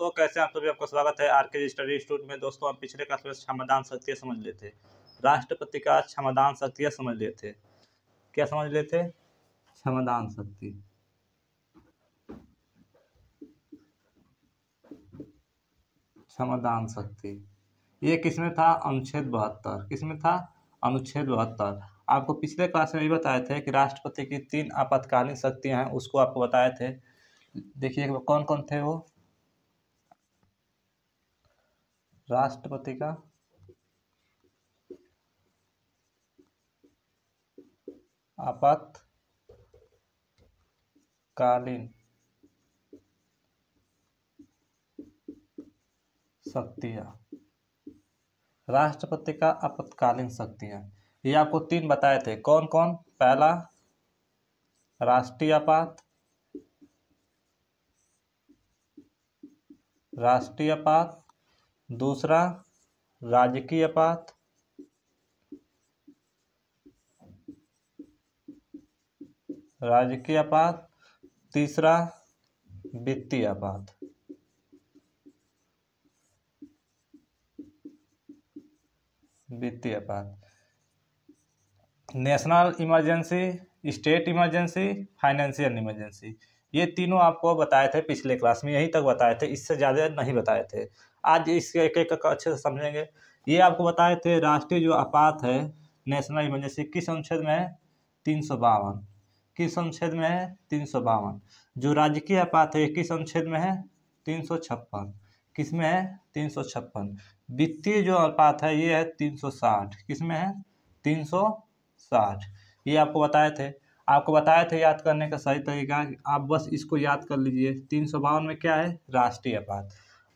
दोस्तों, कैसे हैं आप सभी। आपका स्वागत है आरके स्टडी इंस्टीट्यूट में। दोस्तों, हम पिछले क्लास में क्षमादान शक्तियाँ समझ लेते थे। राष्ट्रपति का क्षमादान शक्तियाँ समझ लेते। क्या समझ लेते? क्षमादान शक्ति। क्षमादान शक्ति ये किसमें था? अनुच्छेद 72। किसमें था? अनुच्छेद 72। आपको पिछले क्लास में भी बताए थे कि राष्ट्रपति की 3 आपातकालीन शक्तियाँ हैं, उसको आपको बताए थे। देखिए कौन कौन थे वो। राष्ट्रपति का आपातकालीन शक्तियाँ। राष्ट्रपति का आपातकालीन शक्तियाँ ये आपको 3 बताए थे। कौन कौन? पहला राष्ट्रीय आपात, दूसरा राजकीय आपात, तीसरा वित्तीय आपात। National emergency, state emergency, financial emergency, ये तीनों आपको बताए थे पिछले क्लास में। यहीं तक बताए थे, इससे ज़्यादा नहीं बताए थे। आज इसके एक एक अच्छे से समझेंगे। ये आपको बताए थे राष्ट्रीय जो आपात है, नेशनल इमरजेंसी, किस अनुच्छेद में है? 352। किस अनुच्छेद में है? 352। जो राजकीय आपात है किस अनुच्छेद में है? 356। किस में है? 356। वित्तीय जो आपात है ये है 360। किस में है? 360। ये आपको बताए थे। याद करने का सही तरीका। आप बस इसको याद कर लीजिए। 352 में क्या है? राष्ट्रीय आपात।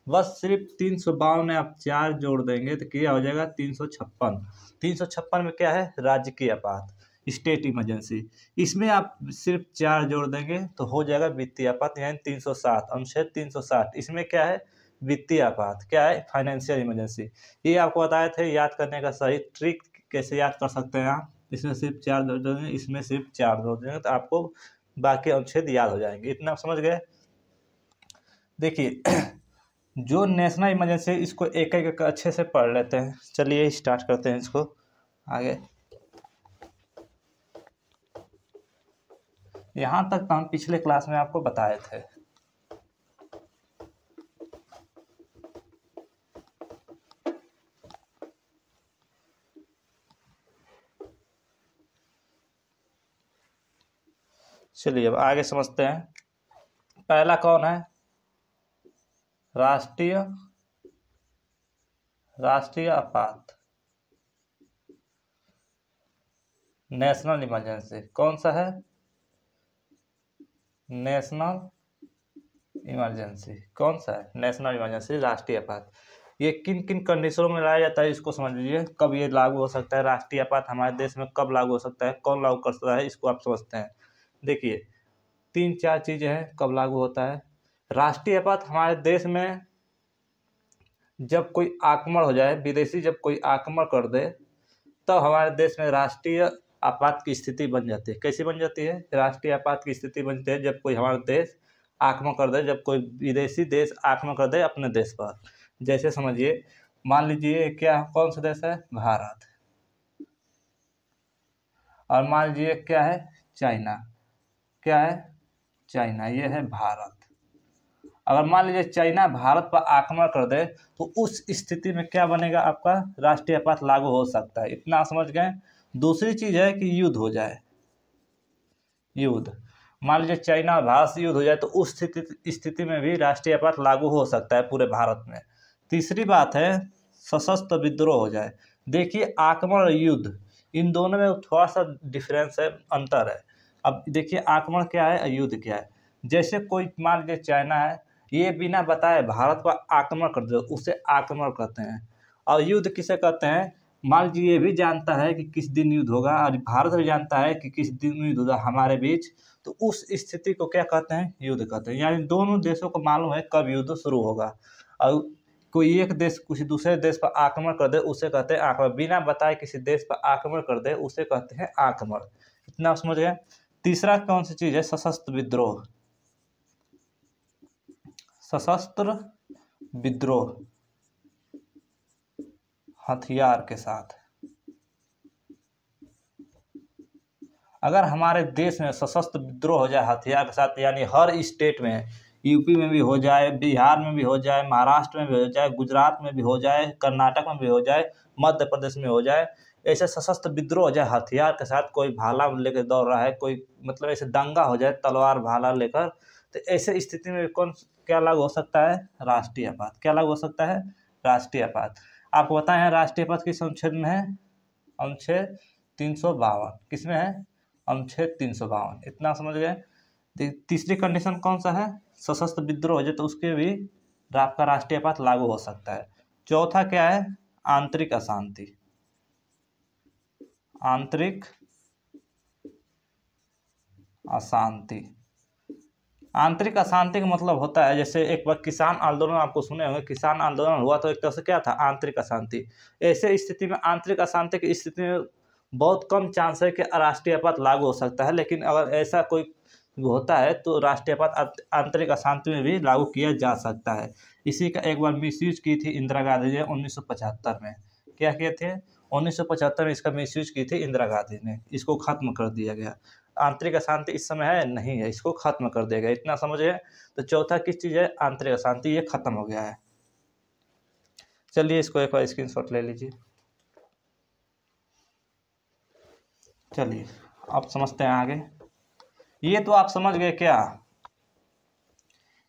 बस सिर्फ 352 में आप 4 जोड़ देंगे तो क्या हो जाएगा? 356। 356 में क्या है? राजकीय आपात, स्टेट इमरजेंसी। इसमें आप सिर्फ 4 जोड़ देंगे तो हो जाएगा वित्तीय आपात, यानी 360। अनुच्छेद 360। इसमें क्या है? वित्तीय आपात। क्या है? Financial emergency. ये आपको बताए थे। याद करने का सही ट्रिक कैसे याद कर सकते हैं आप। इसमें सिर्फ 4 जोड़ देंगे, इसमें सिर्फ 4 जोड़ देंगे तो आपको बाकी अनुच्छेद याद हो जाएंगे। इतना आप समझ गए। देखिए जो नेशनल इमरजेंसी है इसको एक एक अच्छे से पढ़ लेते हैं। चलिए स्टार्ट करते हैं इसको आगे। यहाँ तक तो हम पिछले क्लास में आपको बताए थे। चलिए अब आगे समझते हैं। पहला कौन है? राष्ट्रीय आपात, नेशनल इमरजेंसी। कौन सा है? National emergency. कौन सा है? नेशनल इमरजेंसी, राष्ट्रीय आपात। ये किन किन कंडीशनों में लाया जाता है इसको समझ लीजिए। कब ये लागू हो सकता है? राष्ट्रीय आपात हमारे देश में कब लागू हो सकता है? कौन लागू कर सकता है? इसको आप समझते हैं। देखिए 3-4 चीजें हैं कब लागू होता है। राष्ट्रीय आपात हमारे देश में जब कोई आक्रमण हो जाए, विदेशी जब कोई आक्रमण कर दे, तब हमारे देश में राष्ट्रीय आपात की स्थिति बन जाती है। कैसी बन जाती है? राष्ट्रीय आपात की स्थिति बनती है जब कोई हमारा देश आक्रमण कर दे, जब कोई विदेशी देश आक्रमण कर दे अपने देश पर। जैसे समझिए, मान लीजिए क्या, कौन सा देश है? भारत। और मान लीजिए क्या है? चाइना। क्या है? चाइना। ये है भारत। अगर मान लीजिए चाइना भारत पर आक्रमण कर दे तो उस स्थिति में क्या बनेगा? आपका राष्ट्रीय आपात लागू हो सकता है। इतना समझ गए। दूसरी चीज है कि युद्ध हो जाए। युद्ध, मान लीजिए चाइना और भारत से युद्ध हो जाए तो उस स्थिति में भी राष्ट्रीय आपात लागू हो सकता है पूरे भारत में। तीसरी बात है सशस्त्र विद्रोह हो जाए। देखिए आक्रमण और युद्ध, इन दोनों में थोड़ा सा डिफरेंस है, अंतर है। अब देखिए आक्रमण क्या है और युद्ध क्या है। जैसे कोई मान लीजिए चाइना है, ये बिना बताए भारत पर आक्रमण कर दे, उसे आक्रमण कहते हैं। और युद्ध किसे कहते हैं? मान लीजिए ये भी जानता है कि किस दिन युद्ध होगा और भारत भी जानता है कि किस दिन युद्ध होगा हमारे बीच, तो उस स्थिति को क्या कहते हैं? युद्ध कहते हैं। यानी दोनों देशों को मालूम है कब युद्ध शुरू होगा। और कोई एक देश किसी दूसरे देश पर आक्रमण कर दे उसे कहते हैं आक्रमण। बिना बताए किसी देश पर आक्रमण कर दे उसे कहते हैं आक्रमण। इतना समझ गए। तीसरा कौन सी चीज है? सशस्त्र विद्रोह। सशस्त्र विद्रोह हथियार के साथ। अगर हमारे देश में सशस्त्र विद्रोह हो जाए हथियार के साथ, यानी हर स्टेट में, यूपी में भी हो जाए, बिहार में भी हो जाए, महाराष्ट्र में भी हो जाए, गुजरात में भी हो जाए, कर्नाटक में भी हो जाए, मध्य प्रदेश में हो जाए, ऐसे सशस्त्र विद्रोह हो जाए हथियार के साथ, कोई भाला लेकर दौड़ रहा है, कोई मतलब ऐसे दंगा हो जाए तलवार भाला लेकर, तो ऐसे स्थिति में क्या लागू हो सकता है? राष्ट्रीय आपात। क्या लागू हो सकता है? राष्ट्रीय आपात। आपको बताएं राष्ट्रीय आपात किस अनुच्छेद में है? अनुच्छेद 352। किसमें है? अनुच्छेद 352। इतना समझ गए। तीसरी कंडीशन कौन सा है? सशस्त्र विद्रोह हो जाए तो उसके भी आपका राष्ट्रीय आपात लागू हो सकता है। चौथा क्या है? आंतरिक अशांति। आंतरिक अशांति। आंतरिक अशांति का मतलब होता है, जैसे एक बार किसान आंदोलन आपको सुने होंगे, किसान आंदोलन हुआ तो एक तरह से क्या था? आंतरिक अशांति। ऐसे स्थिति में आंतरिक अशांति की स्थिति में बहुत कम चांस है कि राष्ट्रीय आपात लागू हो सकता है, लेकिन अगर ऐसा कोई होता है तो राष्ट्रीय आपात आंतरिक अशांति में भी लागू किया जा सकता है। इसी का एक बार मिसयूज की थी इंदिरा गांधी ने 1975 में। क्या किए थे? 1975 में इसका मिसयूज की थी इंदिरा गांधी ने, इसको खत्म कर दिया गया। आंतरिक अशांति इस समय है नहीं है, इसको खत्म कर दिया गया। इतना समझिए। तो चौथा किस चीज़ है? आंतरिक अशांति, ये खत्म हो गया है। चलिए इसको एक बार स्क्रीनशॉट ले लीजिए। चलिए अब समझते हैं आगे। ये तो आप समझ गए क्या?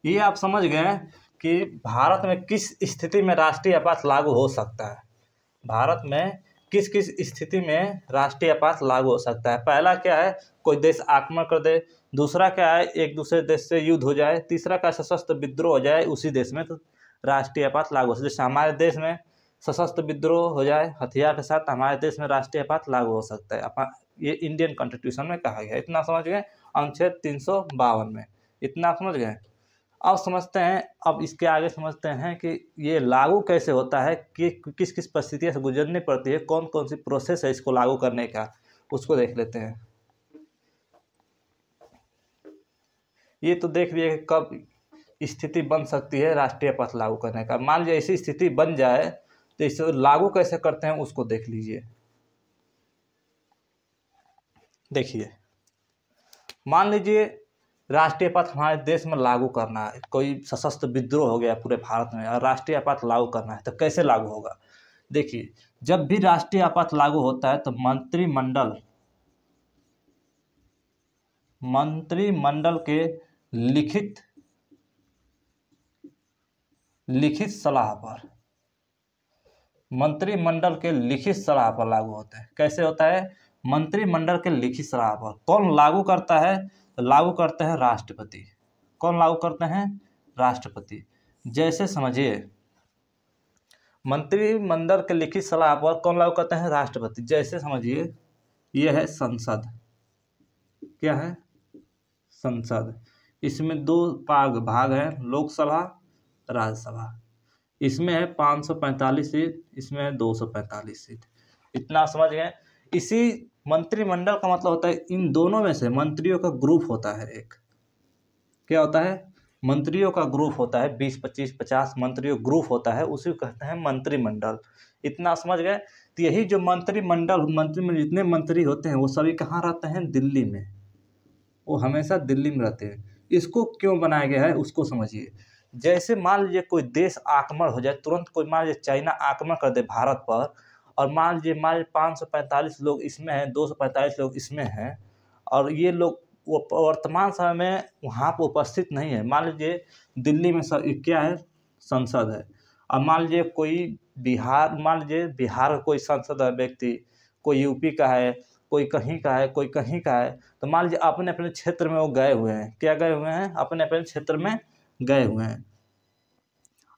ये आप समझ गए कि भारत में किस स्थिति में राष्ट्रीय आपात लागू हो सकता है। भारत में किस किस स्थिति में राष्ट्रीय आपात लागू हो सकता है। पहला क्या है? कोई देश आक्रमण कर दे। दूसरा क्या है? एक दूसरे देश से युद्ध हो जाए। तीसरा क्या? सशस्त्र विद्रोह हो जाए उसी देश में, तो राष्ट्रीय आपात लागू हो सकता है। जैसे हमारे देश में सशस्त्र विद्रोह हो जाए हथियार के साथ, हमारे देश में राष्ट्रीय आपात लागू हो सकता है। ये इंडियन कॉन्स्टिट्यूशन में कहा गया है। इतना समझ गए? अनुच्छेद 352 में। इतना समझ गए। अब समझते हैं, अब इसके आगे समझते हैं कि ये लागू कैसे होता है, कि किस किस परिस्थितियों से गुजरनी पड़ती है, कौन कौन सी प्रोसेस है इसको लागू करने का, उसको देख लेते हैं। ये तो देख लिए कब स्थिति बन सकती है राष्ट्रीय आपात लागू करने का। मान लीजिए ऐसी स्थिति बन जाए तो इसे लागू कैसे करते हैं उसको देख लीजिए। देखिए, मान लीजिए राष्ट्रीय आपात हमारे देश में लागू करना है, कोई सशस्त्र विद्रोह हो गया पूरे भारत में और राष्ट्रीय आपात लागू करना है, तो कैसे लागू होगा? देखिए, जब भी राष्ट्रीय आपात लागू होता है तो मंत्रिमंडल के लिखित सलाह पर लागू होता है। कैसे होता है? मंत्रिमंडल के लिखित सलाह पर। कौन लागू करता है? तो लागू करते हैं राष्ट्रपति। कौन लागू करते हैं? राष्ट्रपति। जैसे समझिए, मंत्रिमंडल के लिखित सलाह पर कौन लागू करते हैं? राष्ट्रपति। जैसे समझिए, यह है संसद। क्या है? संसद। इसमें दो भाग हैं, लोकसभा, राज्यसभा। इसमें है 545 सीट, इसमें है 245 सीट। इतना समझ गए। इसी मंत्रिमंडल का मतलब होता है इन दोनों में से मंत्रियों का ग्रुप होता है एक। क्या होता है? मंत्रियों का ग्रुप होता है। 20, 25, 50 मंत्रियों ग्रुप होता है, उसी को कहते हैं मंत्रिमंडल। इतना समझ गए। तो यही जो मंत्रिमंडल में जितने मंत्री होते हैं वो सभी कहाँ रहते हैं? दिल्ली में। वो हमेशा दिल्ली में रहते हैं। इसको क्यों बनाया गया है उसको समझिए। जैसे मान लीजिए कोई देश आक्रमण हो जाए, तुरंत कोई मान लीजिए चाइना आक्रमण कर दे भारत पर, और मान लीजिए 545 लोग इसमें हैं, 245 लोग इसमें हैं, और ये लोग वो वर्तमान समय में वहाँ पर उपस्थित नहीं है। मान लीजिए दिल्ली में क्या है? संसद है। और मान लीजिए बिहार का कोई संसद है व्यक्ति, कोई यूपी का है, कोई कहीं का है, कोई कहीं का है, तो मान लीजिए अपने अपने क्षेत्र में वो गए हुए हैं। क्या गए हुए हैं? अपने अपने क्षेत्र में गए हुए हैं।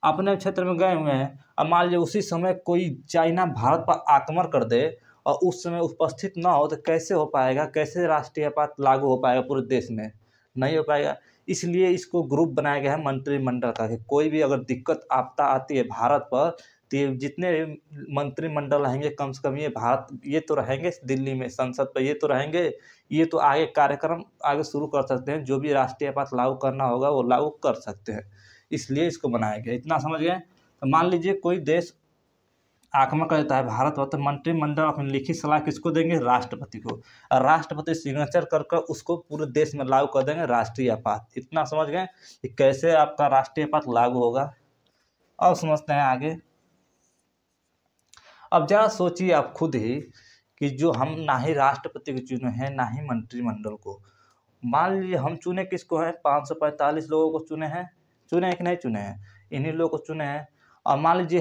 अपने क्षेत्र में गए हुए हैं। अब मान लीजिए उसी समय कोई चाइना भारत पर आक्रमण कर दे और उस समय उपस्थित ना हो, तो कैसे हो पाएगा? कैसे राष्ट्रीय आपात लागू हो पाएगा पूरे देश में? नहीं हो पाएगा। इसलिए इसको ग्रुप बनाया गया है मंत्रिमंडल का, कि कोई भी अगर दिक्कत आपदा आती है भारत पर, तो ये जितने मंत्रिमंडल रहेंगे कम से कम ये तो रहेंगे दिल्ली में संसद पर, ये तो रहेंगे, ये तो आगे कार्यक्रम आगे शुरू कर सकते हैं। जो भी राष्ट्रीय आपात लागू करना होगा वो लागू कर सकते हैं। इसलिए इसको बनाया गया। इतना समझ गए। तो मान लीजिए कोई देश आक्रमण कर देता है भारत पर, तो मंत्रिमंडल अपनी लिखित सलाह किसको देंगे? राष्ट्रपति को। और राष्ट्रपति सिग्नेचर कर कर उसको पूरे देश में लागू कर देंगे राष्ट्रीय आपात। इतना समझ गए कि कैसे आपका राष्ट्रीय आपात लागू होगा। अब समझते हैं आगे। अब जरा सोचिए आप खुद ही कि जो हम ना ही राष्ट्रपति को चुने हैं ना ही मंत्रिमंडल को, मान लीजिए हम चुने किसको हैं? 545 लोगों को चुने हैं। चुने हैं कि नहीं चुने हैं? इन्हीं लोगों को चुने हैं। और मान लीजिए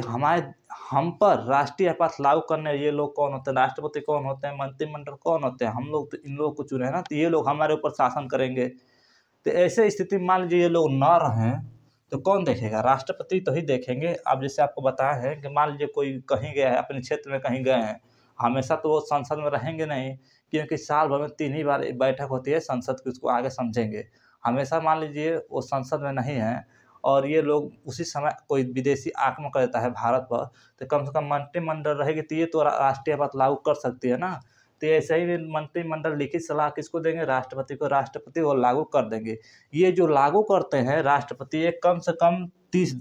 हम पर राष्ट्रीय आपात लागू करने ये लोग कौन होते हैं? राष्ट्रपति कौन होते हैं? मंत्रिमंडल कौन होते हैं? हम लोग तो इन लोगों को चुने हैं ना, तो ये लोग हमारे ऊपर शासन करेंगे। तो ऐसे स्थिति में मान लीजिए ये लोग ना रहें तो कौन देखेगा? राष्ट्रपति तो ही देखेंगे। अब जैसे आपको बताया है कि मान लीजिए कोई कहीं गया है, अपने क्षेत्र में कहीं गए हैं, हमेशा तो वो संसद में रहेंगे नहीं, क्योंकि साल भर में 3 ही बार बैठक होती है संसद की, उसको आगे समझेंगे। हमेशा मान लीजिए वो संसद में नहीं है और ये लोग उसी समय कोई विदेशी आक्रमण कर देता है भारत पर, तो कम से कम मंत्रिमंडल रहेगी तो ये तो राष्ट्रीय आपात लागू कर सकती है ना। तो ऐसे ही मंत्रिमंडल लिखित सलाह किसको देंगे? राष्ट्रपति को। राष्ट्रपति वो लागू कर देंगे। ये जो लागू करते हैं राष्ट्रपति, ये कम से कम 30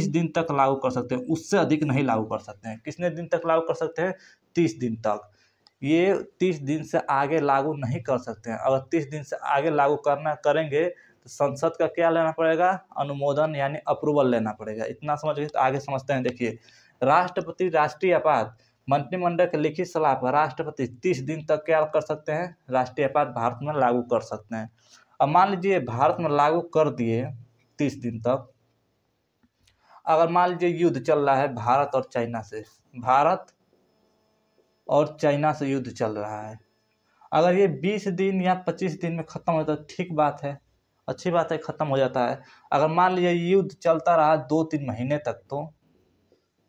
दिन तक लागू कर सकते हैं, उससे अधिक नहीं लागू कर सकते हैं। कितने दिन तक लागू कर सकते हैं? 30 दिन तक। ये 30 दिन से आगे लागू नहीं कर सकते हैं। अगर 30 दिन से आगे लागू करेंगे तो संसद का क्या लेना पड़ेगा? अनुमोदन यानी अप्रूवल लेना पड़ेगा। इतना समझ गए। तो आगे समझते हैं। देखिए, राष्ट्रपति राष्ट्रीय आपात, मंत्रिमंडल की लिखित सलाह पर राष्ट्रपति 30 दिन तक क्या कर सकते हैं? राष्ट्रीय आपात भारत में लागू कर सकते हैं। अब मान लीजिए भारत में लागू कर दिए 30 दिन तक। अगर मान लीजिए युद्ध चल रहा है भारत और चाइना से, भारत और चाइना से युद्ध चल रहा है, अगर ये 20 दिन या 25 दिन में ख़त्म हो तो ठीक बात है, अच्छी बात है, ख़त्म हो जाता है। अगर मान लीजिए युद्ध चलता रहा 2-3 महीने तक, तो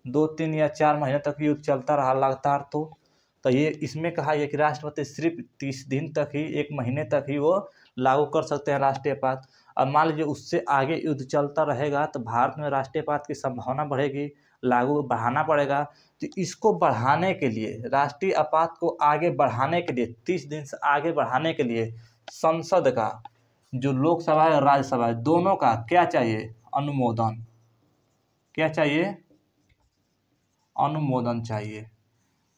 2-3 या 4 महीने तक युद्ध चलता रहा लगातार, तो ये इसमें कहा है कि राष्ट्रपति सिर्फ 30 दिन तक ही, 1 महीने तक ही वो लागू कर सकते हैं राष्ट्रीय आपात। अब मान लीजिए उससे आगे युद्ध चलता रहेगा तो भारत में राष्ट्रीय आपात की संभावना बढ़ेगी, लागू बढ़ाना पड़ेगा। तो इसको बढ़ाने के लिए, राष्ट्रीय आपात को आगे बढ़ाने के लिए, 30 दिन से आगे बढ़ाने के लिए संसद का, जो लोकसभा है और राज्यसभा है, दोनों का क्या चाहिए? अनुमोदन। क्या चाहिए? अनुमोदन चाहिए।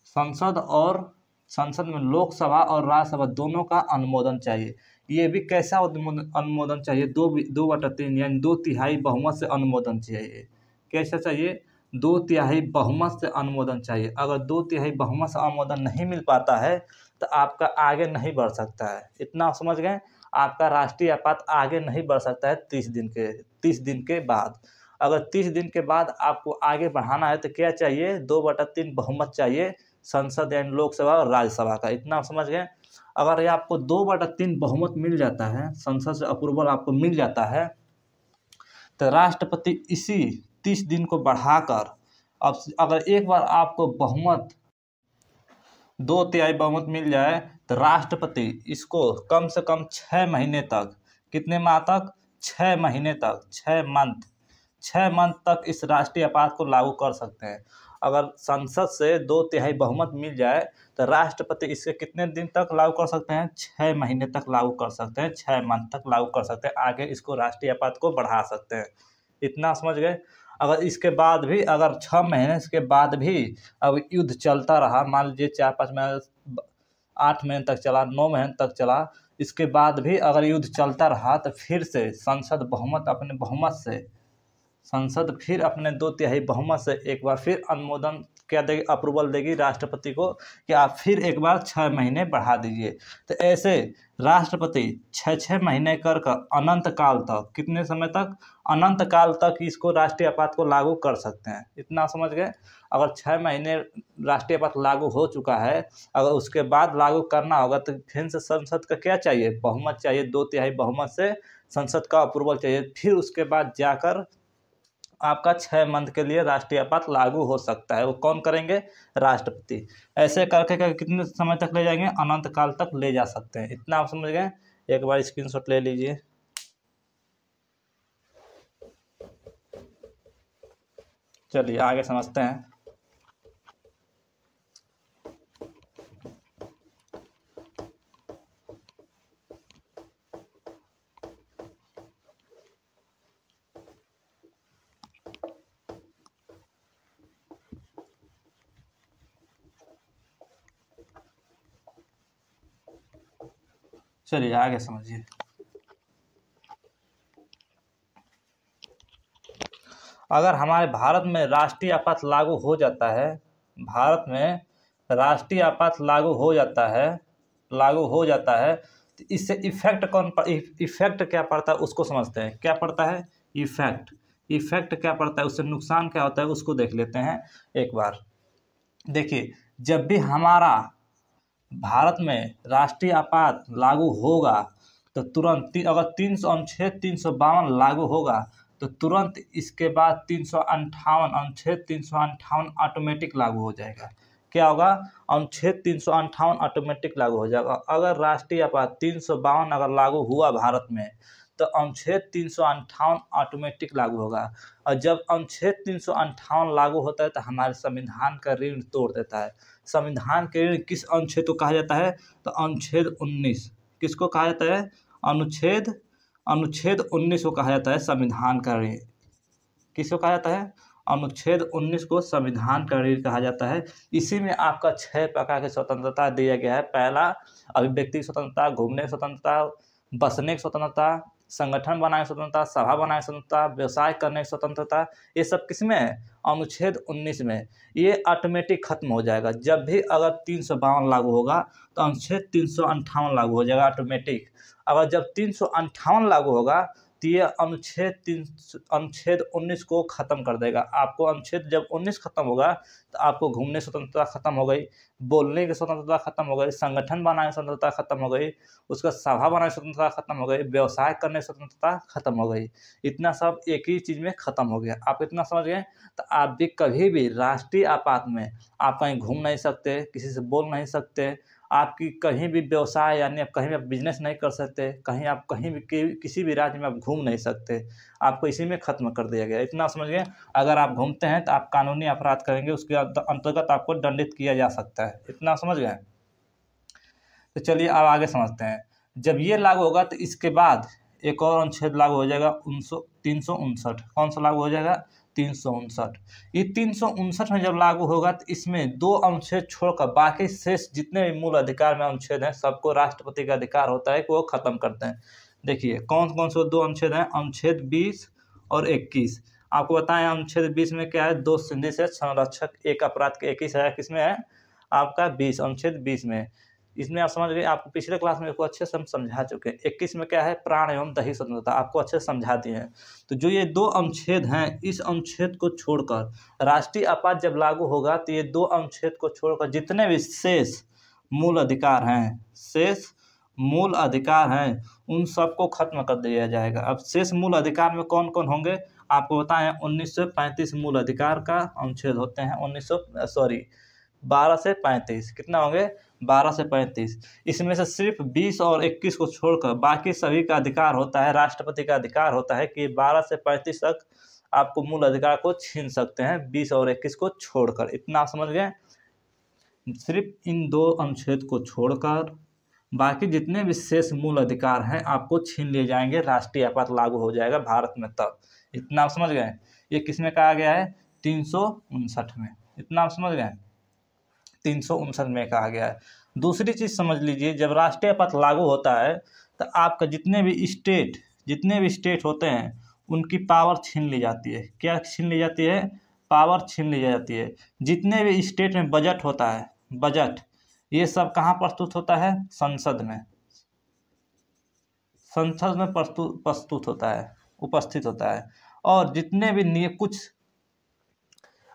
संसद में लोकसभा और राज्यसभा दोनों का अनुमोदन चाहिए। ये भी कैसा अनुमोदन चाहिए? 2/3 यानी 2/3 बहुमत से अनुमोदन चाहिए। कैसा चाहिए? 2/3 बहुमत से अनुमोदन चाहिए। अगर 2/3 बहुमत से अनुमोदन नहीं मिल पाता है तो आपका आगे नहीं बढ़ सकता है। इतना समझ गए? आपका राष्ट्रीय आपात आगे नहीं बढ़ सकता है 30 दिन के बाद। अगर 30 दिन के बाद आपको आगे बढ़ाना है तो क्या चाहिए? 2/3 बहुमत चाहिए संसद यानी लोकसभा और राज्यसभा का। इतना समझ गए? अगर ये आपको 2/3 बहुमत मिल जाता है, संसद से अप्रूवल आपको मिल जाता है, तो राष्ट्रपति इसी 30 दिन को बढ़ाकर, अब अगर एक बार आपको बहुमत 2/3 बहुमत मिल जाए तो राष्ट्रपति इसको कम से कम 6 महीने तक, कितने माह तक? 6 महीने तक, 6 मंथ तक इस राष्ट्रीय आपात को लागू कर सकते हैं। अगर संसद से 2/3 बहुमत मिल जाए तो राष्ट्रपति इसके कितने दिन तक लागू कर सकते हैं? 6 महीने तक लागू कर सकते हैं, 6 मंथ तक लागू कर सकते हैं। आगे इसको राष्ट्रीय आपात को बढ़ा सकते हैं। इतना समझ गए? अगर इसके बाद भी, अगर 6 महीने के बाद भी अब युद्ध चलता रहा, मान लीजिए 4-5 महीने, 8 महीने तक चला, 9 महीने तक चला, इसके बाद भी अगर युद्ध चलता रहा तो फिर से संसद फिर अपने 2/3 बहुमत से एक बार फिर अनुमोदन क्या देगी? अप्रूवल देगी राष्ट्रपति को कि आप फिर एक बार 6 महीने बढ़ा दीजिए। तो ऐसे राष्ट्रपति 6-6 महीने कर अनंत काल तक, कितने समय तक? अनंत काल तक इसको राष्ट्रीय आपात को लागू कर सकते हैं। इतना समझ गए? अगर 6 महीने राष्ट्रीय आपात लागू हो चुका है, अगर उसके बाद लागू करना होगा तो फिर से संसद का क्या चाहिए? बहुमत चाहिए। 2/3 बहुमत से संसद का अप्रूवल चाहिए। फिर उसके बाद जाकर आपका 6 मंथ के लिए राष्ट्रीय आपात लागू हो सकता है। वो कौन करेंगे? राष्ट्रपति। ऐसे करके कितने समय तक ले जाएंगे? अनंत काल तक ले जा सकते हैं। इतना आप समझ गए? एक बार स्क्रीनशॉट ले लीजिए। चलिए आगे समझते हैं। चलिए आगे समझिए। अगर हमारे भारत में राष्ट्रीय आपात लागू हो जाता है, भारत में राष्ट्रीय आपात लागू हो जाता है तो इससे इफेक्ट क्या पड़ता है उसको समझते हैं। क्या पड़ता है? इफेक्ट क्या पड़ता है, उससे नुकसान क्या होता है उसको देख लेते हैं एक बार। देखिए, जब भी हमारा भारत में राष्ट्रीय आपात लागू होगा तो तुरंत अगर 352 लागू होगा तो तुरंत इसके बाद 358 अनुच्छेद 358 ऑटोमेटिक लागू हो जाएगा। क्या होगा? अनुच्छेद 358 ऑटोमेटिक लागू हो जाएगा। अगर राष्ट्रीय आपात 352 अगर लागू हुआ भारत में तो अनुच्छेद 358 ऑटोमेटिक लागू होगा। और जब अनुच्छेद 358 लागू होता है तो हमारे संविधान का ऋण तोड़ देता है। संविधान के ऋण किस अनुच्छेद को कहा जाता है? तो अनुच्छेद 19। किसको कहा जाता है? अनुच्छेद 19 को कहा जाता है संविधान का ऋण। किसको कहा जाता है? अनुच्छेद 19 को संविधान का ऋण कहा जाता है। इसी में आपका 6 प्रकार की स्वतंत्रता दिया गया है। पहला, अभिव्यक्ति की स्वतंत्रता, घूमने की स्वतंत्रता, बसने की स्वतंत्रता, संगठन बनाने की स्वतंत्रता, सभा बनाने की स्वतंत्रता, व्यवसाय करने की स्वतंत्रता। ये सब किसमें है? अनुच्छेद 19 में। ये ऑटोमेटिक खत्म हो जाएगा। जब भी अगर 352 लागू होगा तो अनुच्छेद 358 लागू हो जाएगा ऑटोमेटिक। अगर जब 358 लागू होगा तो ये अनुच्छेद 19 को ख़त्म कर देगा। आपको अनुच्छेद जब 19 खत्म होगा तो आपको घूमने की स्वतंत्रता खत्म हो गई, बोलने की स्वतंत्रता खत्म हो गई, संगठन बनाने की स्वतंत्रता खत्म हो गई, उसका सभा बनाने की स्वतंत्रता खत्म हो गई, व्यवसाय करने की स्वतंत्रता खत्म हो गई। इतना सब एक ही चीज़ में खत्म हो गया। आप इतना समझ गए? तो आप भी कभी भी राष्ट्रीय आपात में आप कहीं घूम नहीं सकते, किसी से बोल नहीं सकते, आपकी कहीं भी व्यवसाय यानी आप कहीं भी आप बिजनेस नहीं कर सकते, कहीं आप कहीं भी किसी भी राज्य में आप घूम नहीं सकते। आपको इसी में ख़त्म कर दिया गया। इतना समझ गए? अगर आप घूमते हैं तो आप कानूनी अपराध करेंगे, उसके अंतर्गत आपको दंडित किया जा सकता है। इतना समझ गए? तो चलिए अब आगे समझते हैं। जब ये लागू होगा तो इसके बाद एक और अनुच्छेद लागू हो जाएगा 359। कौन सा लागू हो जाएगा? 359। ये 359 में जब लागू होगा तो इसमें 2 अनुच्छेद छोड़कर बाकी शेष जितने भी मूल अधिकार में अनुच्छेद हैं सबको राष्ट्रपति का अधिकार होता है कि वो खत्म करते हैं। देखिए कौन कौन से 2 अनुच्छेद हैं? अनुच्छेद 20 और 21। आपको बताएं अनुच्छेद 20 में क्या है? 2 संधि से संरक्षक एक अपराध के 21 है। किसमें है? आपका 20, अनुच्छेद 20 में। इसमें आप समझ गए। आपको पिछले क्लास में इसको अच्छे से हम समझा चुके हैं। 21 में क्या है? प्राण एवं दैहिक स्वतंत्रता, आपको अच्छे से समझा दिए हैं। तो जो ये 2 अनुच्छेद हैं, इस अनुच्छेद को छोड़कर राष्ट्रीय आपात जब लागू होगा तो ये 2 अनुच्छेद को छोड़कर जितने भी शेष मूल अधिकार हैं उन सबको खत्म कर दिया जाएगा। अब शेष मूल अधिकार में कौन कौन होंगे आपको बताएं। 1935 मूल अधिकार का अनुच्छेद होते हैं। 12 से 35 कितना होंगे? 12 से 35। इसमें से सिर्फ 20 और 21 को छोड़कर बाकी सभी का अधिकार होता है, राष्ट्रपति का अधिकार होता है कि 12 से 35 तक आपको मूल अधिकार को छीन सकते हैं, 20 और 21 को छोड़कर। इतना आप समझ गए? सिर्फ इन 2 अनुच्छेद को छोड़कर बाकी जितने भी शेष मूल अधिकार हैं आपको छीन लिए जाएंगे, राष्ट्रीय आपात लागू हो जाएगा भारत में तब। इतना आप समझ गए? ये किस में कहा गया है? 359 में। इतना आप समझ गए? 359 में कहा गया है। दूसरी चीज़ समझ लीजिए, जब राष्ट्रीय आपात लागू होता है तो आपका जितने भी स्टेट होते हैं उनकी पावर छीन ली जाती है। क्या छीन ली जाती है? पावर छीन ली जाती है। जितने भी स्टेट में बजट होता है, बजट ये सब कहाँ प्रस्तुत होता है? संसद में प्रस्तुत होता है, उपस्थित होता है। और जितने भी कुछ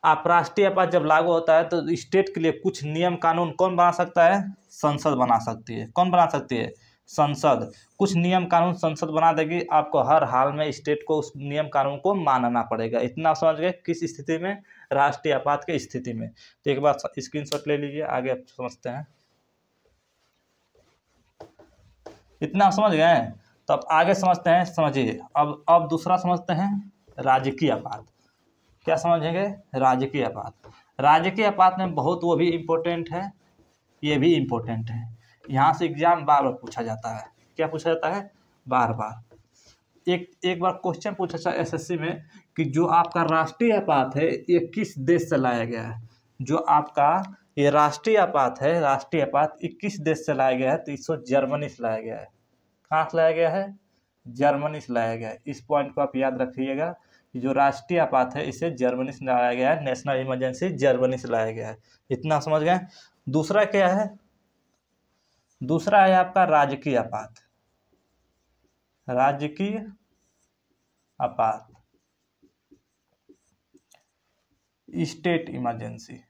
आप राष्ट्रीय आपात जब लागू होता है तो स्टेट के लिए कुछ नियम कानून कौन बना सकता है? संसद बना सकती है। कौन बना सकती है? संसद। कुछ नियम कानून संसद बना देगी, आपको हर हाल में स्टेट को उस नियम कानून को मानना पड़ेगा। इतना समझ गए? किस स्थिति में? राष्ट्रीय आपात की स्थिति में। तो एक बार स्क्रीनशॉट ले लीजिए, आगे आप समझते हैं। इतना समझ गए? तो अब आगे समझते हैं। समझिए अब दूसरा समझते हैं, राजकीय आपात। क्या समझेंगे? राजकीय आपात। राजकीय आपात में बहुत वो भी इम्पोर्टेंट है, ये भी इम्पोर्टेंट है। यहाँ से एग्जाम बार बार पूछा जाता है। क्या पूछा जाता है? बार बार। एक बार क्वेश्चन पूछा था एसएससी में कि जो आपका राष्ट्रीय आपात है ये किस देश से लाया गया है? जो आपका ये राष्ट्रीय आपात है, राष्ट्रीय आपात 21 देश से लाया गया है, तो इसको जर्मनी से लाया गया है। कहाँ से लाया गया है? जर्मनी से लाया गया है। इस पॉइंट को आप याद रखिएगा कि जो राष्ट्रीय आपात है इसे जर्मनी से लाया गया है, नेशनल इमरजेंसी जर्मनी से लाया गया है। इतना समझ गए। दूसरा क्या है? दूसरा है आपका राजकीय आपात। राजकीय आपात, स्टेट इमरजेंसी।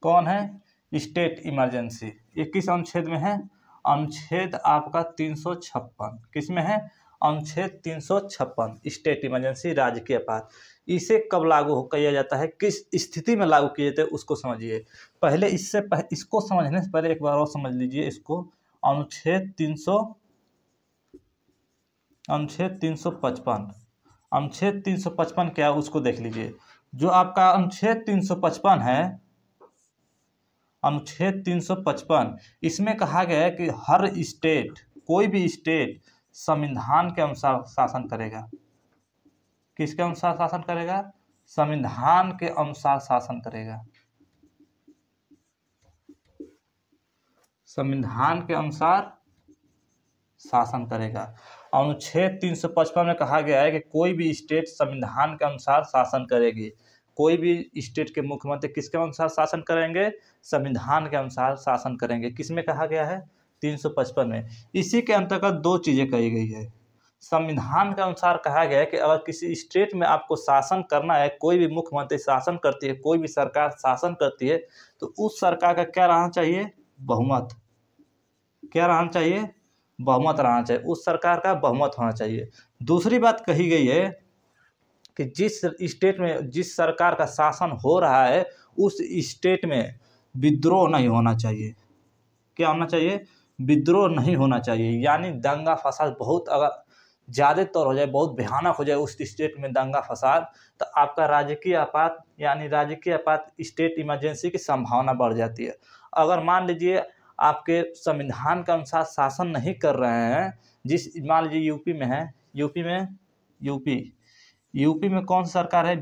कौन है? State emergency. ये किस अनुच्छेद में है? अनुच्छेद आपका 356। किस में है? अनुच्छेद 356, स्टेट इमरजेंसी, राजकीय आपात। इसे कब लागू किया जाता है, किस स्थिति में लागू किए जाते हैं उसको समझिए। पहले इसको समझने से पहले एक बार और समझ लीजिए इसको। अनुच्छेद 355, अनुच्छेद 355 क्या है उसको देख लीजिए। जो आपका अनुच्छेद 355 है, अनुच्छेद 355, इसमें कहा गया है कि हर स्टेट, कोई भी स्टेट संविधान के अनुसार शासन करेगा। किसके अनुसार शासन करेगा? संविधान के अनुसार शासन करेगा। संविधान के अनुसार शासन करेगा। अनुच्छेद 355 में कहा गया है कि कोई भी स्टेट संविधान के अनुसार शासन करेगी। कोई भी स्टेट के मुख्यमंत्री किसके अनुसार शासन करेंगे? संविधान के अनुसार शासन करेंगे। किसमें कहा गया है? 355 में। इसी के अंतर्गत दो चीजें कही गई है। संविधान के अनुसार कहा गया है कि अगर किसी स्टेट में आपको शासन करना है, कोई भी मुख्यमंत्री शासन करती है, कोई भी सरकार शासन करती है, तो उस सरकार का क्या रहना चाहिए? बहुमत। क्या रहना चाहिए? बहुमत रहना चाहिए। उस सरकार का बहुमत होना चाहिए। दूसरी बात कही गई है कि जिस स्टेट में जिस सरकार का शासन हो रहा है उस स्टेट में विद्रोह नहीं होना चाहिए। क्या होना चाहिए? विद्रोह नहीं होना चाहिए। यानी दंगा फसाद बहुत अगर ज़्यादा तौर हो जाए, बहुत भयानक हो जाए उस स्टेट में दंगा फसाद, तो आपका राजकीय आपात यानी राजकीय आपात, स्टेट इमरजेंसी की संभावना बढ़ जाती है। अगर मान लीजिए आपके संविधान के अनुसार शासन नहीं कर रहे हैं, मान लीजिए यूपी में है, यूपी में कौन सी सरकार है?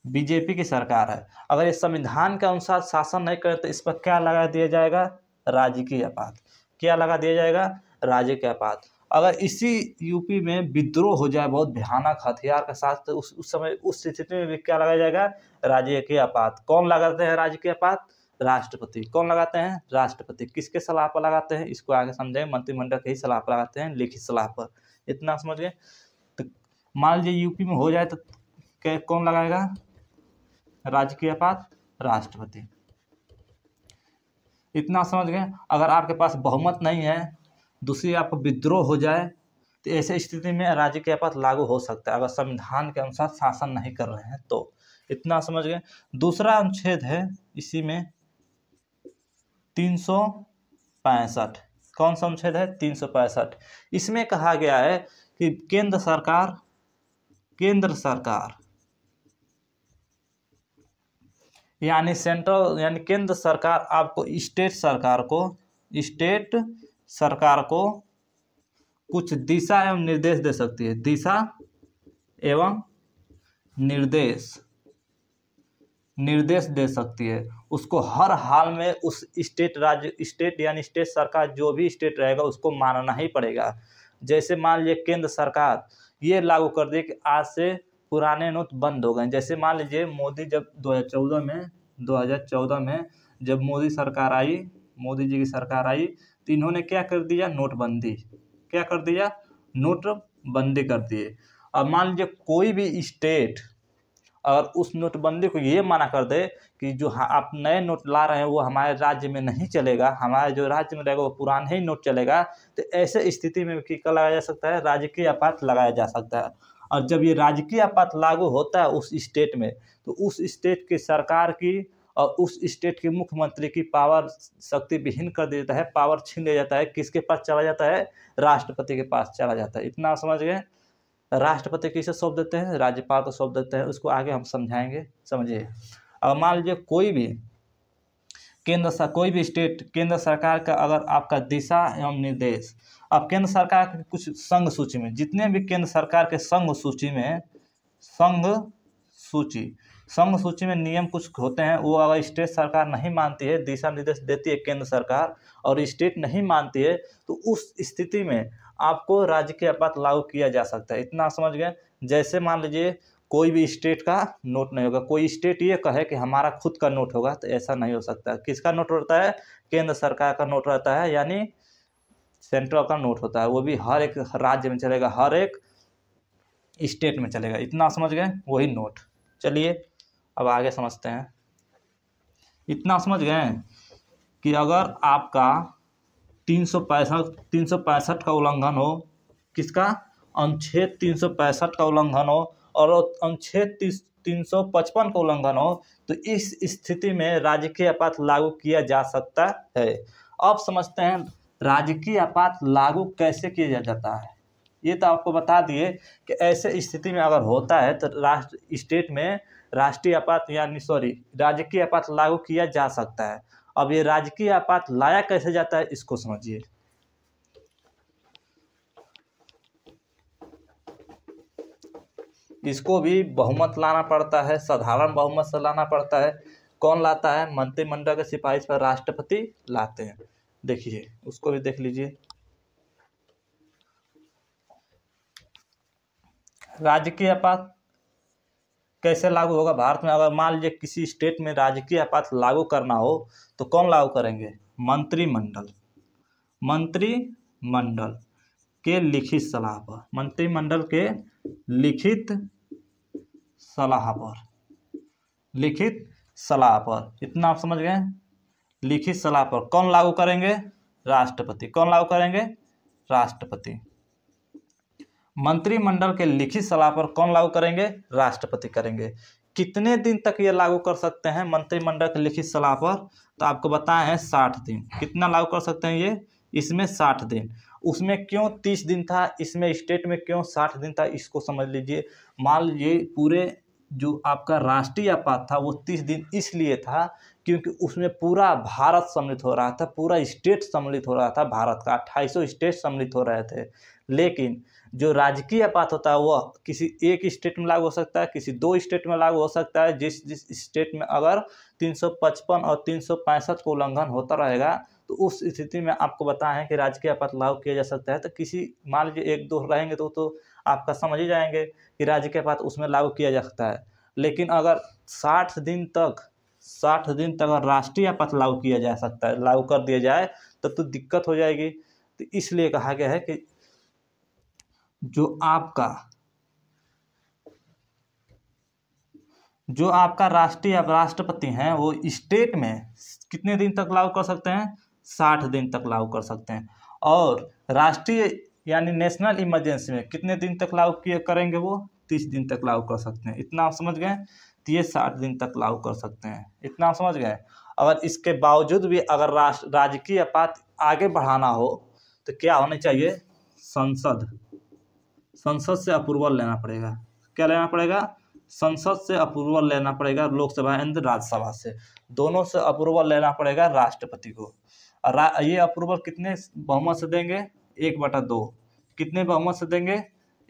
बीजेपी की सरकार है। अगर ये संविधान के अनुसार शासन नहीं करे तो इस पर क्या लगा दिया जाएगा? राजकीय आपात। क्या लगा दिया जाएगा? राजकीय आपात। अगर इसी यूपी में विद्रोह हो जाए बहुत भयानक हथियार के साथ, तो उस समय उस स्थिति में भी क्या लगाया जाएगा? राजकीय आपात। कौन लगाते हैं राजकीय आपात? राष्ट्रपति। कौन लगाते हैं? राष्ट्रपति। किसके सलाह पर लगाते हैं इसको आगे समझेंगे। मंत्रिमंडल की सलाह पर लगाते हैं, लिखित सलाह पर। इतना समझ गए। तो मान लीजिए यूपी में हो जाए तो कौन लगाएगा राजकीय आपात? राष्ट्रपति। इतना समझ गए। अगर आपके पास बहुमत नहीं है, दूसरी आपको विद्रोह हो जाए, तो ऐसे स्थिति में राजकीय आपात लागू हो सकता है अगर संविधान के अनुसार शासन नहीं कर रहे हैं तो। इतना समझ गए। दूसरा अनुच्छेद है इसी में 365। कौन सा अनुच्छेद है? 365। इसमें कहा गया है कि केंद्र सरकार यानी सेंट्रल यानी केंद्र सरकार आपको स्टेट सरकार को कुछ दिशा एवं निर्देश दे सकती है। दिशा एवं निर्देश दे सकती है। उसको हर हाल में उस स्टेट यानी स्टेट सरकार, जो भी स्टेट रहेगा उसको मानना ही पड़ेगा। जैसे मान लीजिए केंद्र सरकार ये लागू कर दे कि आज से पुराने नोट बंद हो गए। जैसे मान लीजिए मोदी जब 2014 में जब मोदी जी की सरकार आई, तो इन्होंने क्या कर दिया? नोटबंदी। क्या कर दिया? नोटबंदी कर दिए। अब मान लीजिए कोई भी स्टेट अगर उस नोटबंदी को ये माना कर दे कि जो आप नए नोट ला रहे हैं वो हमारे राज्य में नहीं चलेगा, हमारे जो राज्य में रहेगा वो पुराने ही नोट चलेगा, तो ऐसे स्थिति में क्या लगाया जा सकता है? राजकीय आपात लगाया जा सकता है। और जब ये राजकीय आपात लागू होता है उस स्टेट में, तो उस स्टेट की सरकार की और उस स्टेट के मुख्यमंत्री की पावर शक्ति विहीन कर देता है, पावर छीन लिया जाता है। किसके पास चला जाता है? राष्ट्रपति के पास चला जाता है। इतना समझ गए। राष्ट्रपति किसे सौंप देते हैं? राज्यपाल को सौंप देते हैं। उसको आगे हम समझाएंगे, समझिए। अब मान लीजिए कोई भी स्टेट केंद्र सरकार का अगर आपका दिशा एवं निर्देश, अब केंद्र सरकार के कुछ संघ सूची में, जितने भी केंद्र सरकार के संघ संघ सूची में नियम कुछ होते हैं, वो अगर स्टेट सरकार नहीं मानती है, दिशा निर्देश देती है केंद्र सरकार और स्टेट नहीं मानती है, तो उस स्थिति में आपको राजकीय आपात लागू किया जा सकता है। इतना समझ गए। जैसे मान लीजिए कोई भी स्टेट का नोट नहीं होगा, कोई स्टेट ये कहे कि हमारा खुद का नोट होगा, तो ऐसा नहीं हो सकता। किसका नोट होता है? केंद्र सरकार का नोट रहता है, यानी सेंट्रल का नोट होता है। वो भी हर एक राज्य में चलेगा, हर एक स्टेट में चलेगा। इतना समझ गए, वही नोट। चलिए अब आगे समझते हैं। इतना समझ गए कि अगर आपका 365 का उल्लंघन हो, किसका? अनुच्छेद 365 का उल्लंघन हो और अनुच्छेद 355 का उल्लंघन हो, तो इस स्थिति में राजकीय आपात लागू किया जा सकता है। अब समझते हैं राजकीय आपात लागू कैसे किया जाता है। ये तो आपको बता दिए कि ऐसे स्थिति में अगर होता है तो स्टेट में राष्ट्रीय आपात राजकीय आपात लागू किया जा सकता है। अब ये राजकीय आपात लाया कैसे जाता है, इसको समझिए। इसको भी बहुमत लाना पड़ता है, साधारण बहुमत से लाना पड़ता है। कौन लाता है? मंत्रिमंडल के सिफारिश पर राष्ट्रपति लाते हैं। देखिए उसको भी देख लीजिए। राजकीय आपात कैसे लागू होगा भारत में? अगर मान लीजिए किसी स्टेट में राजकीय आपात लागू करना हो तो कौन लागू करेंगे? मंत्रिमंडल के लिखित सलाह पर, मंत्रिमंडल के लिखित सलाह पर। इतना आप समझ गए। लिखित सलाह पर कौन लागू करेंगे? राष्ट्रपति। कौन लागू करेंगे? राष्ट्रपति। मंत्रिमंडल के लिखित सलाह पर कौन लागू करेंगे? राष्ट्रपति करेंगे। कितने दिन तक ये लागू कर सकते हैं मंत्रिमंडल के लिखित सलाह पर? तो आपको बताए हैं 60 दिन। कितना लागू कर सकते हैं ये? इसमें 60 दिन। उसमें क्यों 30 दिन था, इसमें स्टेट में क्यों 60 दिन था, इसको समझ लीजिए। मान लीजिए पूरे जो आपका राष्ट्रीय आपात था वो 30 दिन इसलिए था क्योंकि उसमें पूरा भारत सम्मिलित हो रहा था, पूरा स्टेट सम्मिलित हो रहा था। भारत का 2800 स्टेट सम्मिलित हो रहे थे। लेकिन जो राजकीय आपात होता है वह किसी एक स्टेट में लागू हो सकता है, किसी 2 स्टेट में लागू हो सकता है। जिस स्टेट में अगर 355 और 365 को उल्लंघन होता रहेगा तो उस स्थिति में आपको बताएं कि राजकीय आपात लागू किया जा सकता है। तो किसी मान लीजिए 1-2 रहेंगे तो आपका समझ ही जाएंगे कि राजकीय आपात उसमें लागू किया जा सकता है। लेकिन अगर 60 दिन तक अगर राष्ट्रीय आपात लागू किया जा सकता है, लागू कर दिया जाए तब तो दिक्कत हो जाएगी। तो इसलिए कहा गया है कि जो आपका राष्ट्रपति हैं वो स्टेट में कितने दिन तक लागू कर सकते हैं? 60 दिन तक लागू कर सकते हैं। और राष्ट्रीय यानी नेशनल इमरजेंसी में कितने दिन तक लागू करेंगे? वो 30 दिन तक लागू कर सकते हैं। इतना आप समझ गए। तो ये 60 दिन तक लागू कर सकते हैं। इतना आप समझ गए। अगर इसके बावजूद भी अगर राजकीय आपात आगे बढ़ाना हो तो क्या होना चाहिए? संसद से अप्रूवल लेना पड़ेगा। क्या लेना पड़ेगा? संसद से अप्रूवल लेना पड़ेगा। लोकसभा एंड राज्यसभा से, दोनों से अप्रूवल लेना पड़ेगा राष्ट्रपति को। ये अप्रूवल कितने बहुमत से देंगे? 1/2। कितने बहुमत से देंगे?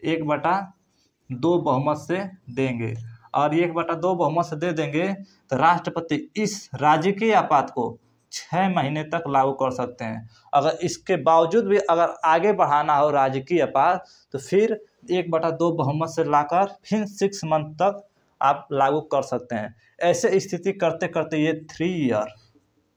1/2 बहुमत से देंगे। और 1/2 बहुमत से दे देंगे तो राष्ट्रपति इस राजकीय आपात को 6 महीने तक लागू कर सकते हैं। अगर इसके बावजूद भी अगर आगे बढ़ाना हो राजकीय आपात तो फिर 1/2 बहुमत से लाकर फिर 6 मंथ तक आप लागू कर सकते हैं। ऐसे स्थिति करते करते ये 3 ईयर,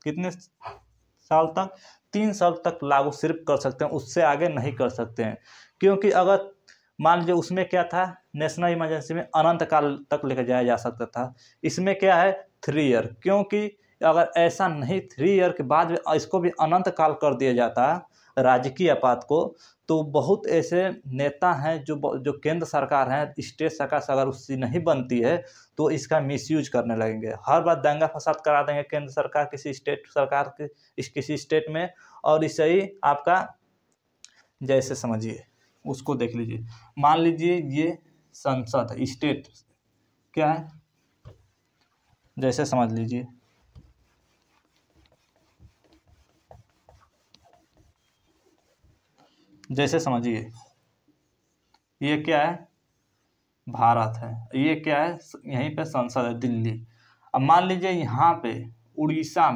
कितने साल तक? 3 साल तक लागू सिर्फ कर सकते हैं, उससे आगे नहीं कर सकते हैं। क्योंकि अगर मान लीजिए उसमें क्या था, नेशनल इमरजेंसी में अनंत काल तक लेकर जाया जा सकता था। इसमें क्या है? 3 ईयर। क्योंकि अगर ऐसा नहीं 3 ईयर के बाद भी इसको भी अनंत काल कर दिया जाता राजकीय आपात को, तो बहुत ऐसे नेता हैं जो केंद्र सरकार हैं, स्टेट सरकार से अगर उससे नहीं बनती है तो इसका मिसयूज करने लगेंगे। हर बार दंगा फसाद करा देंगे केंद्र सरकार किसी स्टेट सरकार के किसी स्टेट में। और इसे ही आपका जैसे समझिए, उसको देख लीजिए। मान लीजिए ये संसद है, स्टेट क्या है, जैसे समझ लीजिए जैसे समझिए ये क्या है? भारत है, ये क्या है, यहीं पे संसद है दिल्ली। अब मान लीजिए यहाँ पे उड़ीसा